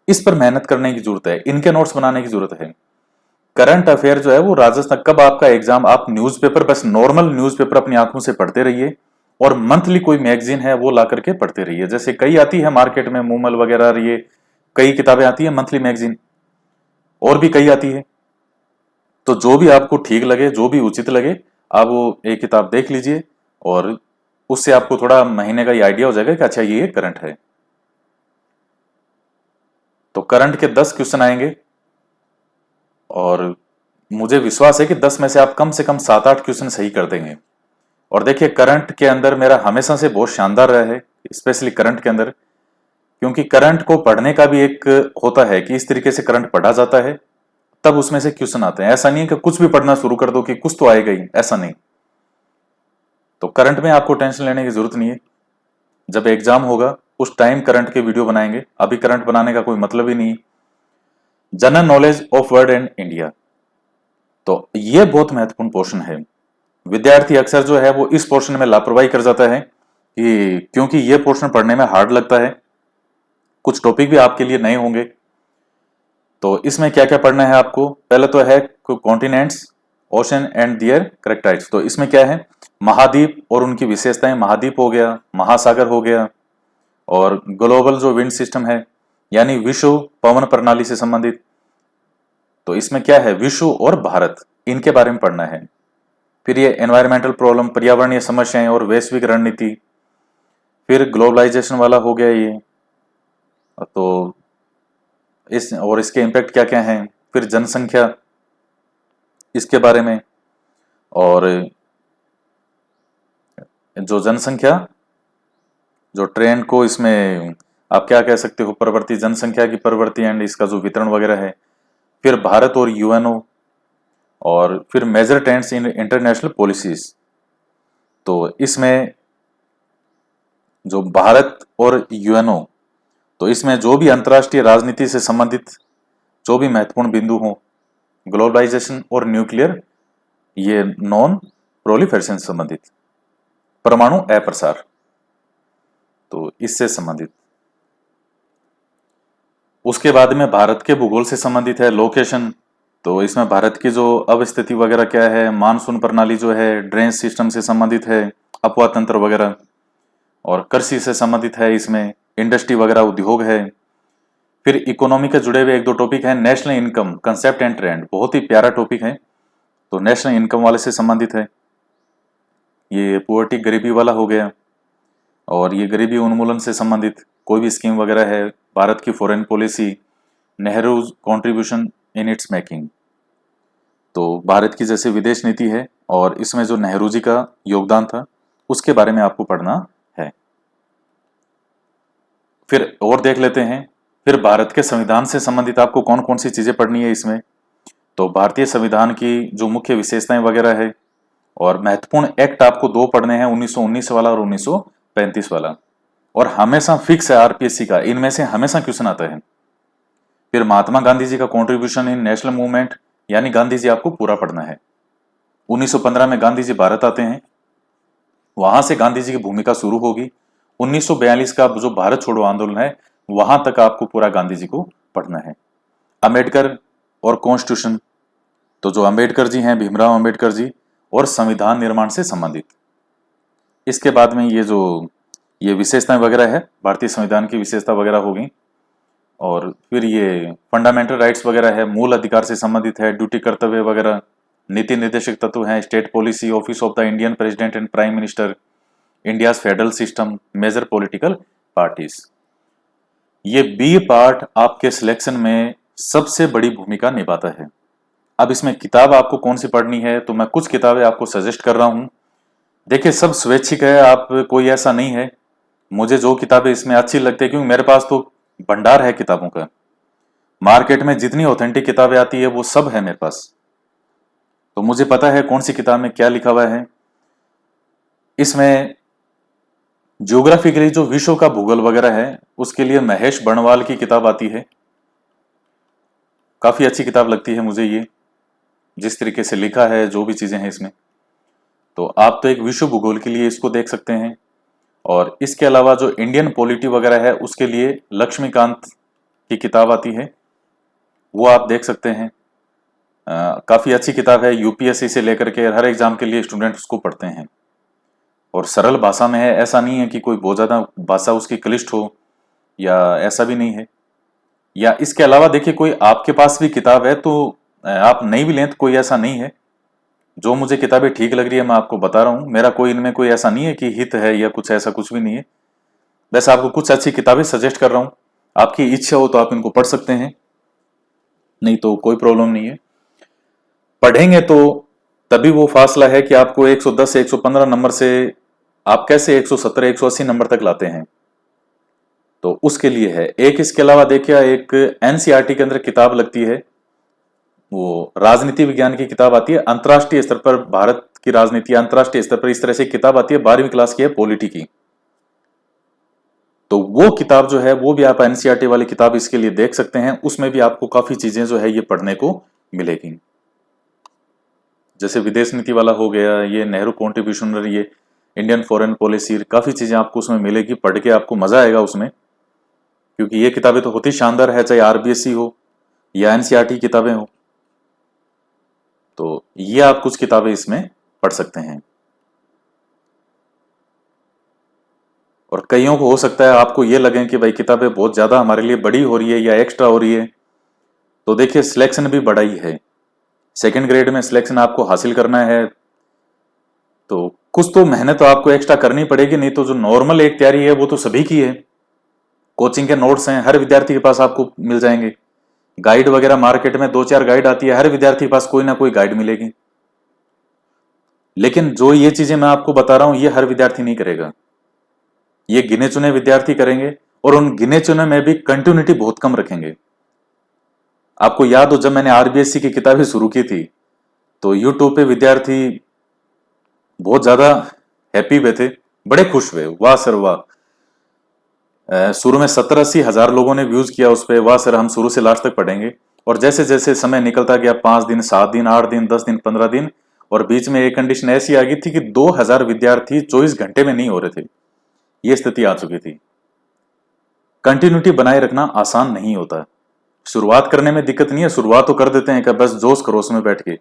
इस पर मेहनत करने की जरूरत है, इनके नोट्स बनाने की जरूरत है। करंट अफेयर जो है वो राजस्थान, कब आपका एग्जाम, आप न्यूज़पेपर बस नॉर्मल न्यूज़पेपर अपनी आंखों से पढ़ते रहिए, और मंथली कोई मैगजीन है वो ला करके पढ़ते रहिए, जैसे कई आती है मार्केट में, मूमल वगैरह, ये कई किताबें आती है मंथली मैगजीन, और भी कई आती है। तो जो भी आपको ठीक लगे, जो भी उचित लगे, आप वो एक किताब देख लीजिए, और उससे आपको थोड़ा महीने का ये आइडिया हो जाएगा कि अच्छा ये करंट है। तो करंट के 10 क्वेश्चन आएंगे, और मुझे विश्वास है कि 10 में से आप कम से कम 7-8 क्वेश्चन सही कर देंगे। और देखिए करंट के अंदर मेरा हमेशा से बहुत शानदार रहा है, स्पेशली करंट के अंदर, क्योंकि करंट को पढ़ने का भी एक होता है कि इस तरीके से करंट पढ़ा जाता है, तब उसमें से क्वेश्चन आते हैं। ऐसा नहीं है कि कुछ भी पढ़ना शुरू कर दो कि कुछ तो आएगा ही, ऐसा नहीं। तो करंट में आपको टेंशन लेने की जरूरत नहीं है। जब एग्जाम होगा उस टाइम करंट के वीडियो बनाएंगे, अभी करंट बनाने का कोई मतलब ही नहीं। General knowledge of world and India, तो ये बहुत महत्वपूर्ण पोर्शन है। विद्यार्थी अक्सर जो है वो इस पोर्शन में लापरवाही कर जाता है कि क्योंकि ये पोर्शन पढ़ने में हार्ड लगता है, कुछ टॉपिक भी आपके लिए नए होंगे। तो इसमें क्या क्या पढ़ना है आपको? पहले तो है continents, ocean and their characterize. तो इसमें क्या है? महाद्वीप और उनकी विशेषताएं। महाद्वीप हो गया, महासागर हो गया, और ग्लोबल जो विंड सिस्टम है यानी विश्व पवन प्रणाली से संबंधित। तो इसमें क्या है? विश्व और भारत, इनके बारे में पढ़ना है। फिर ये एनवायरमेंटल प्रॉब्लम, पर्यावरणीय समस्याएं और वैश्विक रणनीति। फिर ग्लोबलाइजेशन वाला हो गया ये, तो इस और इसके इम्पैक्ट क्या क्या हैं। फिर जनसंख्या, इसके बारे में, और जो जनसंख्या, जो ट्रेंड को इसमें आप क्या कह सकते हो, प्रवृत्ति, जनसंख्या की प्रवृत्ति एंड इसका जो वितरण वगैरह है। फिर भारत और यूएनओ, और फिर major trends in international policies. तो इसमें जो भारत और यूएनओ, तो इसमें जो भी अंतर्राष्ट्रीय राजनीति से संबंधित जो भी महत्वपूर्ण बिंदु हो, ग्लोबलाइजेशन और न्यूक्लियर, ये नॉन प्रोलिफेरेशन से संबंधित, परमाणु अप्रसार, तो इससे संबंधित। उसके बाद में भारत के भूगोल से संबंधित है लोकेशन। तो इसमें भारत की जो अवस्थिति वगैरह क्या है, मानसून प्रणाली जो है, ड्रेनेज सिस्टम से संबंधित है, अपवा तंत्र वगैरह, और कृषि से संबंधित है, इसमें इंडस्ट्री वगैरह, उद्योग है। फिर इकोनॉमी के जुड़े हुए एक दो टॉपिक हैं, national income concept and trend, बहुत ही प्यारा टॉपिक है, तो नेशनल इनकम वाले से संबंधित है। ये पोवर्टी, गरीबी वाला हो गया, और ये गरीबी उन्मूलन से संबंधित कोई भी स्कीम वगैरह है, भारत की foreign policy, Nehru contribution in its making, तो भारत की जैसे विदेश नीति है और इसमें जो नेहरू जी का योगदान था उसके बारे में आपको पढ़ना है। फिर और देख लेते हैं, फिर भारत के संविधान से संबंधित आपको कौन कौन सी चीजें पढ़नी है इसमें। तो भारतीय संविधान की जो मुख्य विशेषताएं वगैरह है, और महत्वपूर्ण एक्ट आपको दो पढ़ने हैं, 1919 वाला और 1935 वाला, और हमेशा फिक्स है आरपीएससी का, इनमें से हमेशा क्वेश्चन आता है। फिर महात्मा गांधी जी का कॉन्ट्रीब्यूशन इन नेशनल मूवमेंट, यानी गांधी जी आपको पूरा पढ़ना है। 1915 में गांधी जी भारत आते हैं, वहां से गांधी जी की भूमिका शुरू होगी। 1942 का जो भारत छोड़ो आंदोलन है, वहां तक आपको पूरा गांधी जी को पढ़ना है। अंबेडकर और कॉन्स्टिट्यूशन, तो जो अंबेडकर जी हैं, भीमराव अंबेडकर जी, और संविधान निर्माण से संबंधित। इसके बाद में ये विशेषताएं वगैरह है, भारतीय संविधान की विशेषता वगैरह होगी। और फिर ये फंडामेंटल राइट्स वगैरह है, मूल अधिकार से संबंधित है, ड्यूटी कर्तव्य वगैरह, नीति निर्देशक तत्व हैं, state policy, office of the Indian president and prime minister, India's federal system, major political parties. ये बी पार्ट आपके सिलेक्शन में सबसे बड़ी भूमिका निभाता है। अब इसमें किताब आपको कौन सी पढ़नी है, तो मैं कुछ किताबें आपको सजेस्ट कर रहा हूं। देखिए सब स्वैच्छिक है, आप कोई ऐसा नहीं है, मुझे जो किताबें इसमें अच्छी लगती है, क्योंकि मेरे पास तो भंडार है किताबों का, मार्केट में जितनी ऑथेंटिक किताबें आती है वो सब है मेरे पास, तो मुझे पता है कौन सी किताब में क्या लिखा हुआ है। इसमें ज्योग्राफी के लिए जो विश्व का भूगोल वगैरह है उसके लिए महेश बर्णवाल की किताब आती है, काफी अच्छी किताब लगती है मुझे ये, जिस तरीके से लिखा है, जो भी चीजें हैं इसमें। तो आप तो एक विश्व भूगोल के लिए इसको देख सकते हैं। और इसके अलावा जो इंडियन पॉलिटी वगैरह है उसके लिए लक्ष्मीकांत की किताब आती है, वो आप देख सकते हैं। काफी अच्छी किताब है, यूपीएससी से लेकर के हर एग्जाम के लिए स्टूडेंट उसको पढ़ते हैं, और सरल भाषा में है, ऐसा नहीं है कि कोई बहुत ज्यादा भाषा उसकी क्लिष्ट हो, या ऐसा भी नहीं है। या इसके अलावा देखिए कोई आपके पास भी किताब है तो आप नहीं भी लें तो कोई ऐसा नहीं है, जो मुझे किताबें ठीक लग रही है मैं आपको बता रहा हूँ, मेरा कोई इनमें कोई ऐसा नहीं है कि हित है या कुछ ऐसा, कुछ भी नहीं है, बस आपको कुछ अच्छी किताबें सजेस्ट कर रहा हूँ, आपकी इच्छा हो तो आप इनको पढ़ सकते हैं, नहीं तो कोई प्रॉब्लम नहीं है। पढ़ेंगे तो तभी वो फासला है कि आपको 110 से 115 नंबर से आप कैसे 170 180 नंबर तक लाते हैं। तो उसके लिए है एक, इसके अलावा देखिए एक एनसीईआरटी के अंदर किताब लगती है, वो राजनीति विज्ञान की किताब आती है, अंतर्राष्ट्रीय स्तर पर भारत की राजनीति अंतर्राष्ट्रीय स्तर पर इस तरह से किताब आती है, 12वीं क्लास की है, पॉलिटी की। तो वो किताब जो है वो भी आप एनसीईआरटी वाली किताब इसके लिए देख सकते हैं, उसमें भी आपको काफी चीजें जो है ये पढ़ने को मिलेगी। जैसे विदेश नीति वाला हो गया, ये नेहरू कॉन्ट्रीब्यूशन, ये इंडियन फॉरेन पॉलिसी, काफी चीजें आपको उसमें मिलेगी, पढ़ के आपको मजा आएगा उसमें, क्योंकि ये किताबें तो होती शानदार है, चाहे आरबीएससी हो या एनसीईआरटी किताबें हो। तो ये आप कुछ किताबें इसमें पढ़ सकते हैं। और कईयों को हो सकता है आपको ये लगे कि भाई किताबें बहुत ज्यादा हमारे लिए बड़ी हो रही है या एक्स्ट्रा हो रही है, तो देखिए सिलेक्शन भी बड़ा ही है। सेकंड ग्रेड में सिलेक्शन आपको हासिल करना है तो कुछ तो मेहनत तो आपको एक्स्ट्रा करनी पड़ेगी, नहीं तो जो नॉर्मल एक तैयारी है वो तो सभी की है। कोचिंग के नोट्स हैं हर विद्यार्थी के पास आपको मिल जाएंगे, गाइड वगैरह मार्केट में 2-4 गाइड आती है, हर विद्यार्थी के पास कोई ना कोई गाइड मिलेगी। लेकिन जो ये चीजें मैं आपको बता रहा हूं ये हर विद्यार्थी नहीं करेगा, ये गिने चुने विद्यार्थी करेंगे, और उन गिने चुने में भी कंटिन्यूटी बहुत कम रखेंगे। आपको याद हो जब मैंने आरबीएससी की किताबें शुरू की थी तो यूट्यूब पे विद्यार्थी बहुत ज्यादा हैप्पी हुए थे, बड़े खुश हुए, वाह सर वाह। शुरू में 70-80 हजार लोगों ने व्यूज किया उस पर, वाह सर हम शुरू से लास्ट तक पढ़ेंगे। और जैसे जैसे समय निकलता गया, 5 दिन 7 दिन 8 दिन 10 दिन 15 दिन, और बीच में एक कंडीशन ऐसी आ गई थी कि 2000 विद्यार्थी 24 घंटे में नहीं हो रहे थे, ये स्थिति आ चुकी थी। कंटिन्यूटी बनाए रखना आसान नहीं होता। शुरुआत करने में दिक्कत नहीं है, शुरुआत तो कर देते हैं कि बस जोश करो उसमें बैठ के,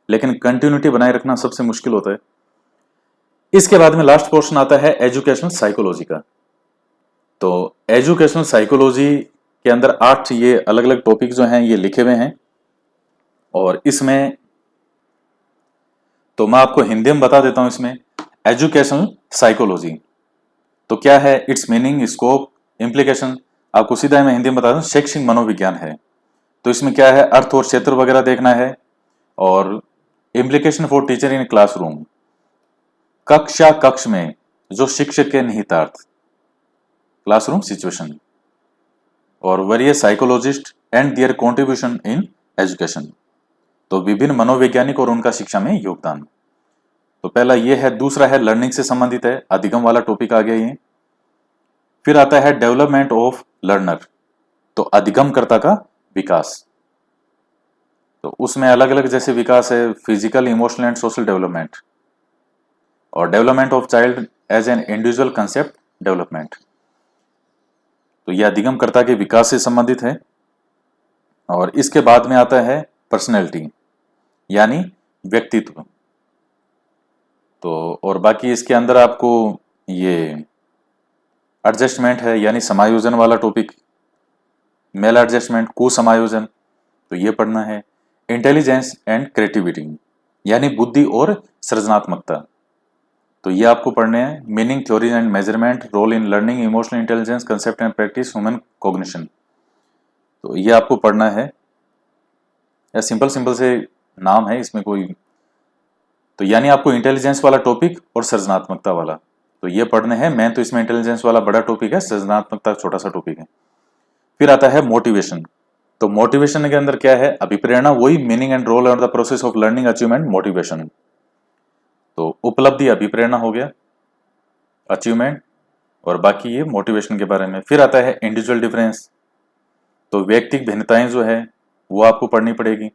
लेकिन कंटिन्यूटी बनाए रखना सबसे मुश्किल होता है। इसके बाद में लास्ट पोर्शन आता है एजुकेशनल साइकोलॉजी का। तो एजुकेशनल साइकोलॉजी के अंदर 8 ये अलग अलग टॉपिक जो हैं ये लिखे हुए हैं, और इसमें तो मैं आपको हिंदी में बता देता हूं। इसमें एजुकेशनल साइकोलॉजी तो क्या है, इट्स मीनिंग, स्कोप, इम्प्लीकेशन, आपको सीधा मैं हिंदी में बता दूं, शैक्षिक मनोविज्ञान है। तो इसमें क्या है, अर्थ और क्षेत्र वगैरह देखना है, और implication for teacher in classroom, कक्ष में जो शिक्षक के निहितार्थ, क्लासरूम सिचुएशन, और various psychologist and there contribution in education, तो विभिन्न मनोवैज्ञानिक और उनका शिक्षा में योगदान। तो पहला ये है। दूसरा है लर्निंग से संबंधित है, अधिगम वाला टॉपिक आ गया ये। फिर आता है डेवलपमेंट ऑफ लर्नर, तो अधिगमकर्ता का विकास। तो उसमें अलग अलग जैसे विकास है, physical, emotional and social development, और development of child as an individual concept development, तो यह अधिगमकर्ता के विकास से संबंधित है। और इसके बाद में आता है पर्सनैलिटी, यानी व्यक्तित्व। तो और बाकी इसके अंदर आपको ये एडजस्टमेंट है, यानी समायोजन वाला टॉपिक, मेल एडजस्टमेंट, कुसमायोजन, तो ये पढ़ना है। इंटेलिजेंस एंड क्रिएटिविटी, यानी बुद्धि और सृजनात्मकता, तो ये आपको पढ़ने हैं। Meaning, theory and measurement, role in learning, emotional intelligence, concept and practice, human cognition, तो ये आपको पढ़ना है। या सिंपल सिंपल से नाम है इसमें कोई, तो यानी आपको इंटेलिजेंस वाला टॉपिक और सृजनात्मकता वाला, तो ये पढ़ने हैं। मैं तो इसमें इंटेलिजेंस वाला बड़ा टॉपिक है, सृजनात्मकता छोटा सा टॉपिक है। फिर आता है मोटिवेशन, तो मोटिवेशन के अंदर क्या है, अभिप्रेरणा, वही मीनिंग एंड रोल और the process of learning, achievement, motivation, तो उपलब्धि अभिप्रेरणा हो गया, अचीवमेंट, और बाकी ये मोटिवेशन के बारे में। फिर आता है इंडिविजुअल डिफरेंस, तो व्यक्तिगत भिन्नताएं जो है वो आपको पढ़नी पड़ेगी।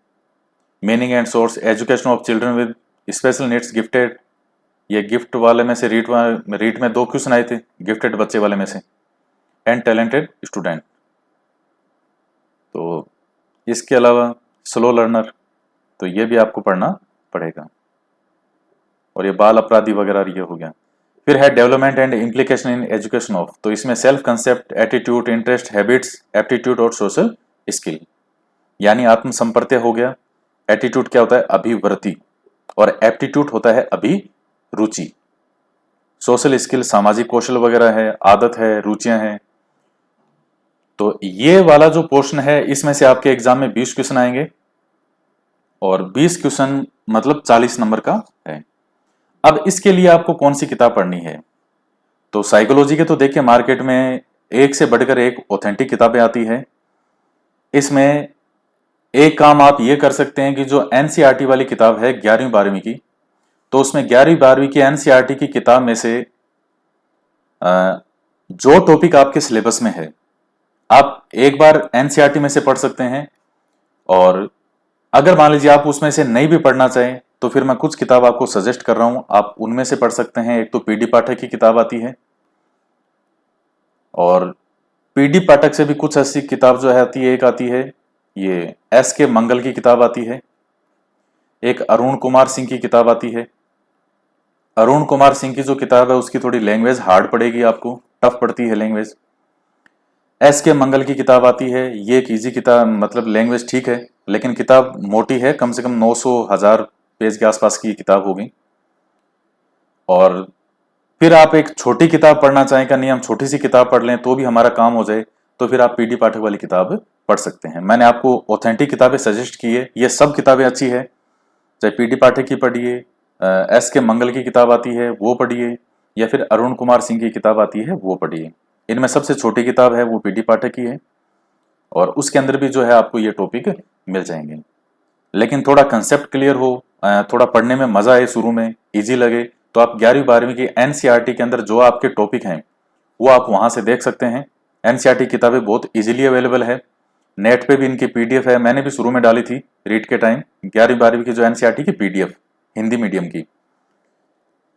Meaning and source, education of children with special needs, gifted, ये गिफ्ट वाले में से रीट में 2 क्वेश्चन आए थे, गिफ्टेड बच्चे वाले में से, एंड टैलेंटेड स्टूडेंट। तो इसके अलावा स्लो लर्नर, तो ये भी आपको पढ़ना पड़ेगा। और ये बाल अपराधी वगैरह ये हो गया। फिर है development and implication in education of, तो इसमें self concept, attitude, interest, habits, aptitude और सोशल स्किल, यानी आत्म संपर्त्य हो गया। एटीट्यूड क्या होता है, अभिवृत्ति, और एप्टीट्यूड होता है अभिरुचि। सोशल स्किल सामाजिक कौशल वगैरह है, आदत है, रुचियां हैं। तो ये वाला जो पोर्शन है इसमें से आपके एग्जाम में 20 क्वेश्चन आएंगे, और 20 क्वेश्चन मतलब 40 नंबर का है। अब इसके लिए आपको कौन सी किताब पढ़नी है? तो साइकोलॉजी के तो देखिए मार्केट में एक से बढ़कर एक ऑथेंटिक किताबें आती है। इसमें एक काम आप ये कर सकते हैं कि जो एनसीईआरटी वाली किताब है 11वीं 12वीं की, तो उसमें 11वीं 12वीं की एनसीईआरटी की किताब में से जो टॉपिक आपके सिलेबस में है आप एक बार एनसीईआरटी में से पढ़ सकते हैं। और अगर मान लीजिए आप उसमें से नहीं भी पढ़ना चाहें तो फिर मैं कुछ किताब आपको सजेस्ट कर रहा हूं, आप उनमें से पढ़ सकते हैं। एक तो पीडी पाठक की किताब आती है, और पीडी पाठक से भी कुछ ऐसी किताब जो है आती है, एक आती है ये एस के मंगल की किताब आती है, एक अरुण कुमार सिंह की किताब आती है। अरुण कुमार सिंह की जो किताब है उसकी थोड़ी लैंग्वेज हार्ड पड़ेगी, आपको टफ पड़ती है लैंग्वेज। एस के मंगल की किताब आती है, ये एक इजी किताब, मतलब लैंग्वेज ठीक है लेकिन किताब मोटी है, कम से कम 900 1000 पेज के आसपास की किताब होगी। और फिर आप एक छोटी किताब पढ़ना चाहें कि नहीं हम छोटी सी किताब पढ़ लें तो भी हमारा काम हो जाए, तो फिर आप पीडी पाठक वाली किताब पढ़ सकते हैं। मैंने आपको ऑथेंटिक किताबें सजेस्ट की है, ये सब किताबें अच्छी है, चाहे पीडी पाठक की पढ़िए, एस के मंगल की किताब आती है वो पढ़िए, या फिर अरुण कुमार सिंह की किताब आती है वो पढ़िए। इनमें सबसे छोटी किताब है वो पीडी पाठक की है, और उसके अंदर भी जो है आपको ये टॉपिक मिल जाएंगे। लेकिन थोड़ा कंसेप्ट क्लियर हो, थोड़ा पढ़ने में मजा आए, शुरू में इजी लगे, तो आप 11वीं 12वीं की एनसीईआरटी के अंदर जो आपके टॉपिक हैं वो आप वहां से देख सकते हैं। एनसीईआरटी किताबें बहुत इजीली अवेलेबल है, नेट पे भी इनकी पीडीएफ है, मैंने भी शुरू में डाली थी रीड के टाइम 11वीं 12वीं की जो एनसीईआरटी की पीडीएफ हिंदी मीडियम की,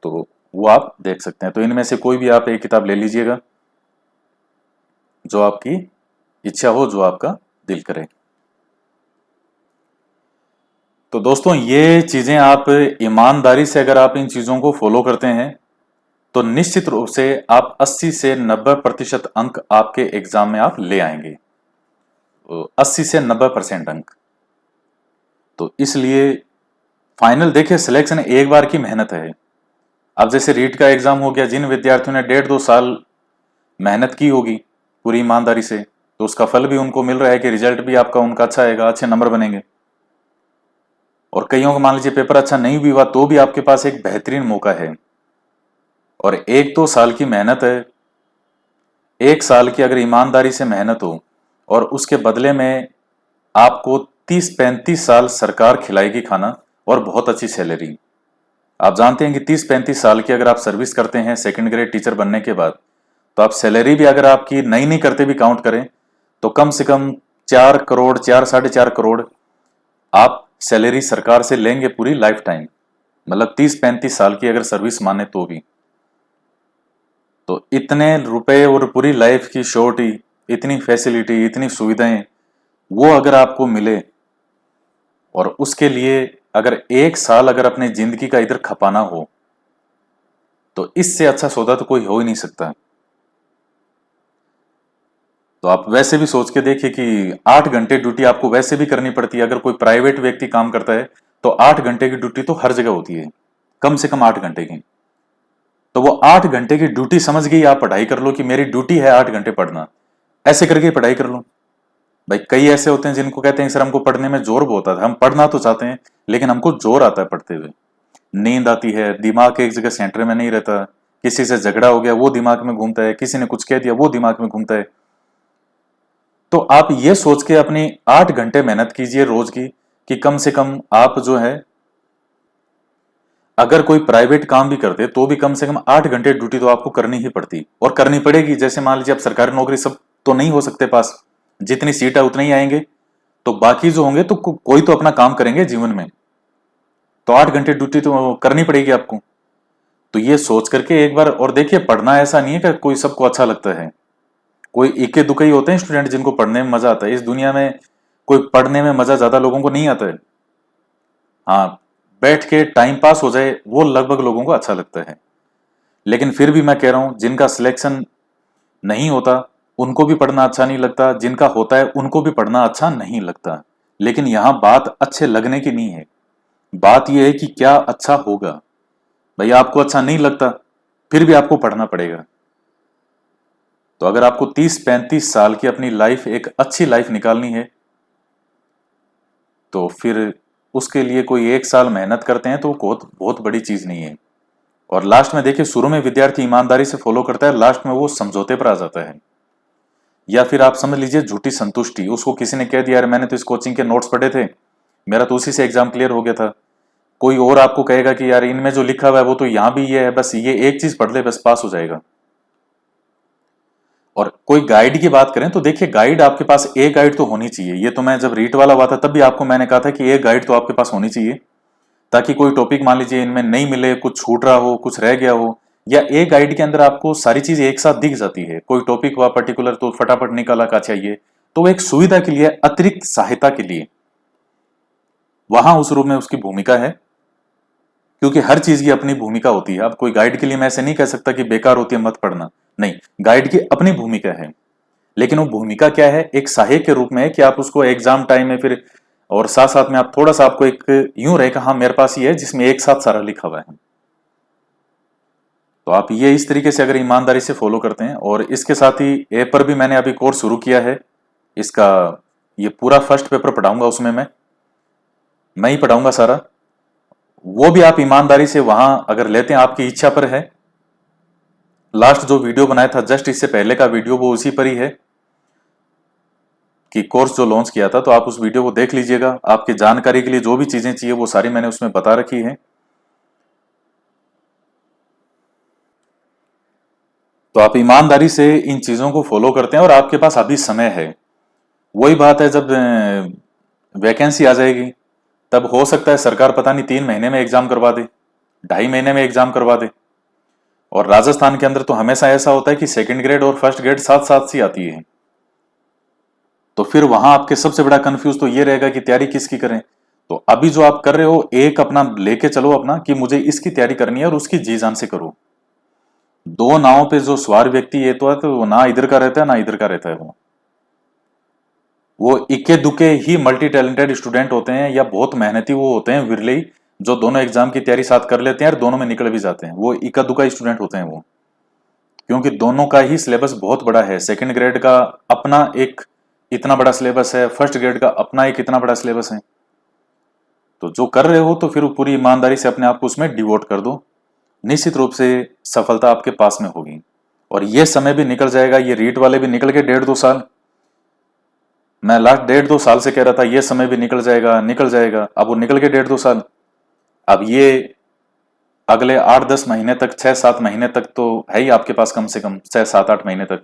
तो वो आप देख सकते हैं। तो इनमें से कोई भी आप एक किताब ले लीजिएगा जो आपकी इच्छा हो, जो आपका दिल करे। तो दोस्तों ये चीजें आप ईमानदारी से अगर आप इन चीजों को फॉलो करते हैं तो निश्चित रूप से आप 80 से 90% अंक आपके एग्जाम में आप ले आएंगे, 80 से 90% अंक। तो इसलिए फाइनल देखिए सिलेक्शन एक बार की मेहनत है। अब जैसे रीट का एग्जाम हो गया, जिन विद्यार्थियों ने 1.5 2 साल मेहनत की होगी पूरी ईमानदारी से, तो उसका फल भी उनको मिल रहा है कि रिजल्ट भी आपका उनका अच्छा आएगा, अच्छे नंबर बनेंगे। और कईयों को मान लीजिए पेपर अच्छा नहीं भी हुआ तो भी आपके पास एक बेहतरीन मौका है। और 1 2 साल की मेहनत है, 1 साल की अगर ईमानदारी से मेहनत हो और उसके बदले में आपको 30 35 साल सरकार खिलाएगी खाना और बहुत अच्छी सैलरी। आप जानते हैं कि 30 35 साल की अगर आप सर्विस करते हैं सेकंड ग्रेड टीचर बनने के बाद, तो आप सैलरी भी अगर आपकी नई नहीं करते भी काउंट करें तो कम से कम 4 करोड़ 4 साढ़े 4 करोड़ आप सैलरी सरकार से लेंगे पूरी लाइफ टाइम, मतलब 30 35 साल की अगर सर्विस माने तो भी। तो इतने रुपए और पूरी लाइफ की श्योरिटी, इतनी फैसिलिटी, इतनी सुविधाएं वो अगर आपको मिले, और उसके लिए अगर 1 साल अगर अपने जिंदगी का इधर खपाना हो, तो इससे अच्छा सौदा तो कोई हो ही नहीं सकता। तो आप वैसे भी सोच के देखिए कि 8 घंटे ड्यूटी आपको वैसे भी करनी पड़ती है। अगर कोई प्राइवेट व्यक्ति काम करता है तो 8 घंटे की ड्यूटी तो हर जगह होती है, कम से कम 8 घंटे की। तो वो 8 घंटे की ड्यूटी समझ गई, आप पढ़ाई कर लो कि मेरी ड्यूटी है 8 घंटे पढ़ना, ऐसे करके पढ़ाई कर लो। भाई कई ऐसे होते हैं जिनको कहते हैं सर हमको पढ़ने में जोर बहुत आता है, हम पढ़ना तो चाहते हैं लेकिन हमको जोर आता है पढ़ते हुए, नींद आती है, दिमाग एक जगह सेंटर में नहीं रहता, किसी से झगड़ा हो गया वो दिमाग में घूमता है, किसी ने कुछ कह दिया वो दिमाग में घूमता है। तो आप ये सोच के अपनी 8 घंटे मेहनत कीजिए रोज की, कि कम से कम आप जो है अगर कोई प्राइवेट काम भी करते तो भी कम से कम 8 घंटे ड्यूटी तो आपको करनी ही पड़ती और करनी पड़ेगी। जैसे मान लीजिए आप सरकारी नौकरी सब तो नहीं हो सकते पास, जितनी सीट है उतने ही आएंगे, तो बाकी जो होंगे तो कोई तो अपना काम करेंगे जीवन में, तो 8 घंटे ड्यूटी तो करनी पड़ेगी आपको। तो ये सोच करके एक बार, और देखिए पढ़ना ऐसा नहीं है कि कोई सबको अच्छा लगता है, कोई इक्के दुक्के ही होते हैं स्टूडेंट जिनको पढ़ने में मजा आता है। इस दुनिया में कोई पढ़ने में मजा ज्यादा लोगों को नहीं आता है, हाँ बैठ के टाइम पास हो जाए वो लगभग लोगों को अच्छा लगता है। लेकिन फिर भी मैं कह रहा हूं जिनका सिलेक्शन नहीं होता उनको भी पढ़ना अच्छा नहीं लगता, जिनका होता है उनको भी पढ़ना अच्छा नहीं लगता। लेकिन यहां बात अच्छे लगने की नहीं है, बात यह है कि क्या अच्छा होगा। भाई आपको अच्छा नहीं लगता फिर भी आपको पढ़ना पड़ेगा। तो अगर आपको 30 35 साल की अपनी लाइफ, एक अच्छी लाइफ निकालनी है, तो फिर उसके लिए कोई 1 साल मेहनत करते हैं तो बहुत बहुत बड़ी चीज नहीं है। और लास्ट में देखिए, शुरू में विद्यार्थी ईमानदारी से फॉलो करता है, लास्ट में वो समझौते पर आ जाता है। या फिर आप समझ लीजिए झूठी संतुष्टि, उसको किसी ने कह दिया यार मैंने तो इस कोचिंग के नोट्स पढ़े थे, मेरा तो उसी से एग्जाम क्लियर हो गया था। कोई और आपको कहेगा कि यार इनमें जो लिखा हुआ है वो तो यहां भी ये है, बस ये एक चीज पढ़ ले बस पास हो जाएगा। और कोई गाइड की बात करें तो देखिए, गाइड आपके पास एक गाइड तो होनी चाहिए। ये तो मैं जब रीट वाला हुआ था तब भी आपको मैंने कहा था कि एक गाइड तो आपके पास होनी चाहिए, ताकि कोई टॉपिक मान लीजिए इनमें नहीं मिले, कुछ छूट रहा हो, कुछ रह गया हो, या एक गाइड के अंदर आपको सारी चीज एक साथ दिख जाती है। कोई टॉपिक हुआ पर्टिकुलर तो फटाफट निकाला का चाहिए, तो एक सुविधा के लिए, अतिरिक्त सहायता के लिए वहां उस रूप में उसकी भूमिका है। क्योंकि हर चीज की अपनी भूमिका होती है। अब कोई गाइड के लिए मैं ऐसे नहीं कह सकता कि बेकार होती है मत पढ़ना, नहीं, गाइड की अपनी भूमिका है। लेकिन वो भूमिका क्या है, एक सहायक के रूप में है कि आप उसको एग्जाम टाइम में फिर, और साथ साथ में आप थोड़ा सा आपको एक यूं रहे कि हाँ मेरे पास ये है जिसमें एक साथ सारा लिखा हुआ है। तो आप ये इस तरीके से अगर ईमानदारी से फॉलो करते हैं, और इसके साथ ही ऐप पर भी मैंने अभी कोर्स शुरू किया है इसका, ये पूरा फर्स्ट पेपर पढ़ाऊंगा, उसमें मैं ही पढ़ाऊंगा सारा। वो भी आप ईमानदारी से वहां अगर लेते हैं, आपकी इच्छा पर है। लास्ट जो वीडियो बनाया था जस्ट इससे पहले का वीडियो, वो उसी पर ही है कि कोर्स जो लॉन्च किया था, तो आप उस वीडियो को देख लीजिएगा। आपकी जानकारी के लिए जो भी चीजें चाहिए वो सारी मैंने उसमें बता रखी है। तो आप ईमानदारी से इन चीजों को फॉलो करते हैं और आपके पास अभी समय है। वही बात है, जब वैकेंसी आ जाएगी तब हो सकता है सरकार पता नहीं 3 महीने में एग्जाम करवा दे, 2.5 महीने में एग्जाम करवा दे। और राजस्थान के अंदर तो हमेशा ऐसा होता है कि सेकंड ग्रेड और फर्स्ट ग्रेड साथ साथ सी आती है। तो फिर वहां आपके सबसे बड़ा कंफ्यूज तो ये रहेगा कि तैयारी किसकी करें। तो अभी जो आप कर रहे हो, एक अपना लेके चलो अपना कि मुझे इसकी तैयारी करनी है और उसकी जी जान से करो। दो नावों पे जो सवार व्यक्ति ये तो है, तो वो ना इधर का रहता है ना इधर का रहता है। वो इक्के दुक्के ही मल्टी टैलेंटेड स्टूडेंट होते हैं, या बहुत मेहनती वो होते हैं विरले ही, जो दोनों एग्जाम की तैयारी साथ कर लेते हैं और दोनों में निकल भी जाते हैं। वो इक्का दुक्का स्टूडेंट होते हैं वो, क्योंकि दोनों का ही सिलेबस बहुत बड़ा है। सेकंड ग्रेड का अपना एक इतना बड़ा सिलेबस है, फर्स्ट ग्रेड का अपना एक इतना बड़ा सिलेबस है। तो जो कर रहे हो तो फिर पूरी ईमानदारी से अपने आप को उसमें डिवोट कर दो, निश्चित रूप से सफलता आपके पास में होगी। और ये समय भी निकल जाएगा, ये रीट वाले भी निकल के 1.5-2 साल, मैं लास्ट 1.5-2 साल से कह रहा था ये समय भी निकल जाएगा निकल जाएगा, अब वो निकल के 1.5-2 साल। अब ये अगले 8-10 महीने तक, 6-7 महीने तक तो है ही आपके पास, कम से कम 6-7-8 महीने तक।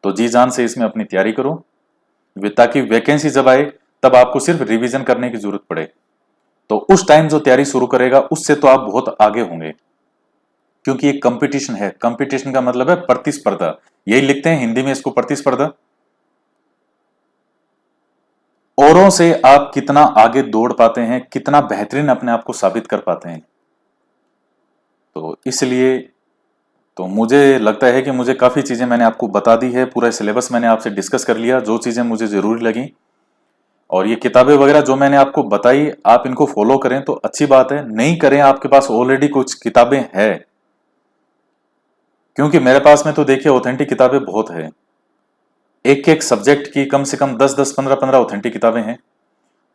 तो जी जान से इसमें अपनी तैयारी करो, ताकि वैकेंसी जब आए तब आपको सिर्फ रिवीजन करने की जरूरत पड़े। तो उस टाइम जो तैयारी शुरू करेगा उससे तो आप बहुत आगे होंगे, क्योंकि एक कंपटीशन है। कंपटीशन का मतलब है प्रतिस्पर्धा, यही लिखते हैं हिंदी में इसको, प्रतिस्पर्धा। औरों से आप कितना आगे दौड़ पाते हैं, कितना बेहतरीन अपने आप को साबित कर पाते हैं। तो इसलिए तो मुझे लगता है कि मुझे काफ़ी चीज़ें मैंने आपको बता दी है, पूरा सिलेबस मैंने आपसे डिस्कस कर लिया, जो चीज़ें मुझे ज़रूरी लगी। और ये किताबें वगैरह जो मैंने आपको बताई, आप इनको फॉलो करें तो अच्छी बात है, नहीं करें आपके पास ऑलरेडी कुछ किताबें हैं। क्योंकि मेरे पास में तो देखिए ऑथेंटिक किताबें बहुत है, एक एक सब्जेक्ट की कम से कम 10-10, 15-15 ऑथेंटिक किताबें हैं।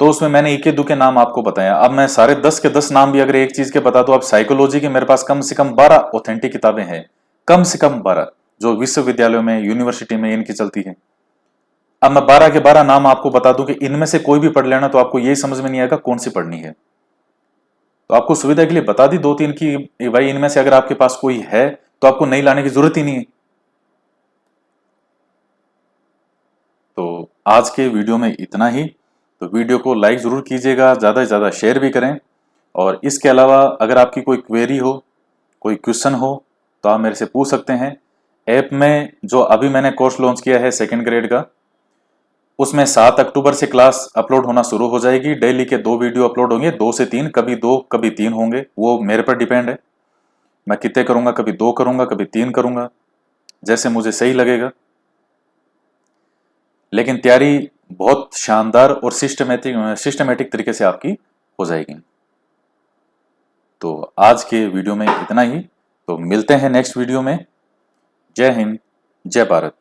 तो उसमें मैंने इक्के दुक्के नाम आपको बताया। अब मैं सारे 10 के 10 नाम भी अगर एक चीज के बता दूं, अब साइकोलॉजी के मेरे पास कम से कम 12 ऑथेंटिक किताबें हैं, कम से कम 12, जो विश्वविद्यालयों में, यूनिवर्सिटी में इनकी चलती है। अब मैं 12 के 12 नाम आपको बता दूं कि इनमें से कोई भी पढ़ लेना तो आपको यही समझ में नहीं आएगा कौन सी पढ़नी है। तो आपको सुविधा के लिए बता दी 2-3 की, भाई इनमें से अगर आपके पास कोई है तो आपको नहीं लाने की जरूरत ही नहीं है। तो आज के वीडियो में इतना ही। तो वीडियो को लाइक जरूर कीजिएगा, ज़्यादा से ज़्यादा शेयर भी करें। और इसके अलावा अगर आपकी कोई क्वेरी हो, कोई क्वेश्चन हो, तो आप मेरे से पूछ सकते हैं। ऐप में जो अभी मैंने कोर्स लॉन्च किया है सेकंड ग्रेड का, उसमें 7 अक्टूबर से क्लास अपलोड होना शुरू हो जाएगी। डेली के 2 वीडियो अपलोड होंगे, 2 से 3, कभी 2 कभी 3 होंगे, वो मेरे पर डिपेंड है। मैं कितने करूँगा, कभी 2 करूँगा, कभी 3 करूँगा, जैसे मुझे सही लगेगा। लेकिन तैयारी बहुत शानदार और सिस्टमेटिक तरीके से आपकी हो जाएगी। तो आज के वीडियो में इतना ही। तो मिलते हैं नेक्स्ट वीडियो में। जय हिंद, जय भारत।